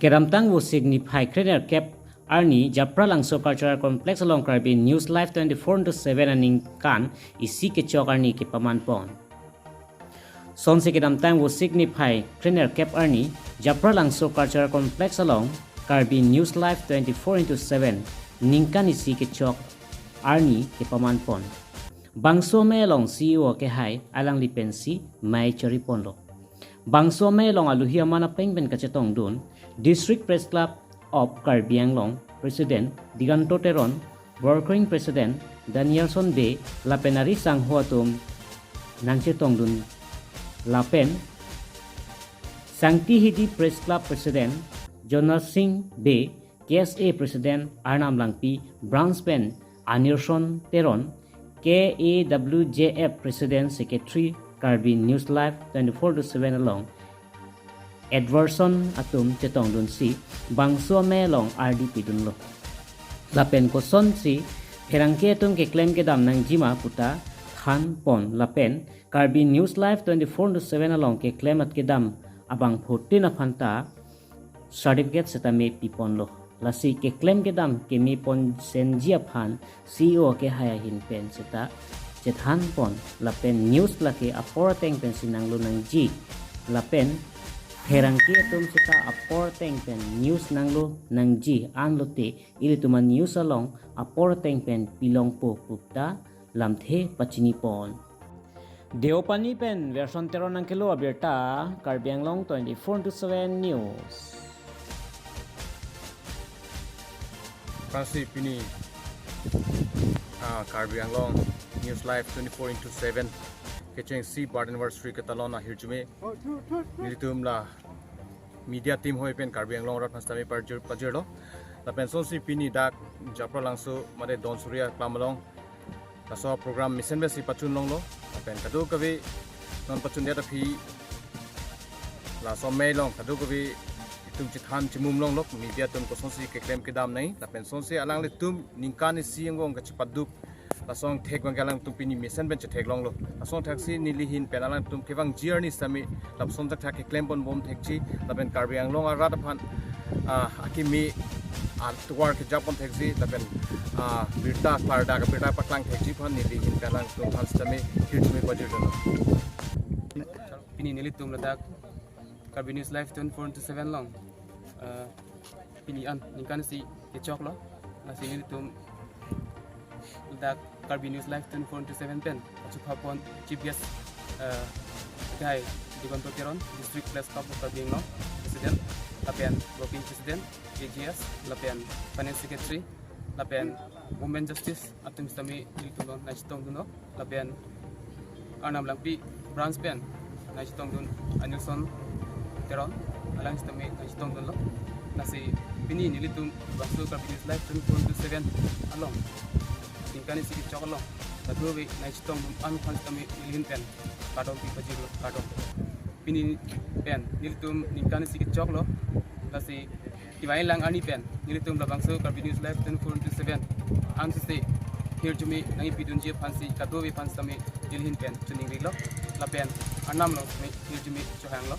Keramtang wo signify krener cap arni japra langso cultural complex along karbi news live 24/7 aning kan isi ke chok arni ke paman pon. Son se keramtang wo signify krener cap arni japra langso cultural complex along karbi news live 24/7 ningkan isi ke chok arni ke paman pon. Bangso me long CEO ke hai alang lipensi mai chori ponlo. Bangso me long aluhia mana pengben kacetong dun District Press Club of Karbi Anglong President Diganto Teron Working President Danielson Bay Lapenari Sang Huatum Nangcetong dun Lapen Sangti Hidi Press Club President Jonas Singh Bay KSA President Arnam Langpi Brownspen Anirson Teron KAWJF President Secretary Karbi News Live 24/7 along Edwardson atum chetong dun si bangso me long RDP dun lo lapen ko son si herangke tum ke claim ke dam nang jima puta khan pon lapen Karbi News Live 24/7 along ke claim at ke dam abang photin afanta certificate setame pipon lo lasi ke claim ke dam ke mi pon senjia phan CEO ke haya hin pen seta chethan pon lapen news lake apor teng pen sinanglo nang ji lapen herangki atum seta apor teng pen news nanglo nang ji anlote ilituma news along apor teng pen pilong po pupta lamthe pachini pon deopani pen version teron nang kilo abirta Karbi Anglong 24/7 news Kasi pini Karbi Anglong News Live 24/7 Kecheng si bar anniversary katalona hirjume nilitum la media team hoi pen Karbi Anglong rat pastami pajero la penson si pini dak japra langso made don surya klamalong kaso program mission be si pachun long lo pen kadu kavi non pachun dia phi la so me long kadu kavi tum chithan chimum long lok media tum ko sonsi ke claim ke dam nai la penson si alang le tum ningkan si ngong ka chipaduk la song thek bang galang tum pini mission ben thek long lo la song taxi nili hin penalang tum kewang journey sami la som tak thak ke claim bon bom thek chi la ben Karbi Anglong arat phan akimi tuwar ke japon thek ji la ben birta klarda ka birta paklang thek ji phan nili hin penalang tum phan sami hirjme budget lo pini nili tum ladak Karbi News Live 24/7 long pini an ningkan si ke chok lo la si nili tum ladak Karbi News Live 24/7 pen achupapon chief guest guy Diganto Teron District Press Club of Karbi Anglong President lapen Working President KGS lapen Finance Secretary lapen Women Justice atum stami ilitulon naistong duno lapen Arnam Langpi Branch pen naistong dun Anilson Teron alang stami naistong duno nasi pini nilitum bangso Karbi News Live 24/7 along tingkani sikit choklo tatuwi naistong an konstami ilhin pen kadong pi pajiro kadong pini pen nilitum tingkani sikit choklo lasi tiwain lang ani pen nilitum bangso Karbi News Live 24/7 ang sisi here to me nangi pidun je phansi katuwi phanstami ilhin pen chuning ri lo la pen anam lo me here to me chohang lo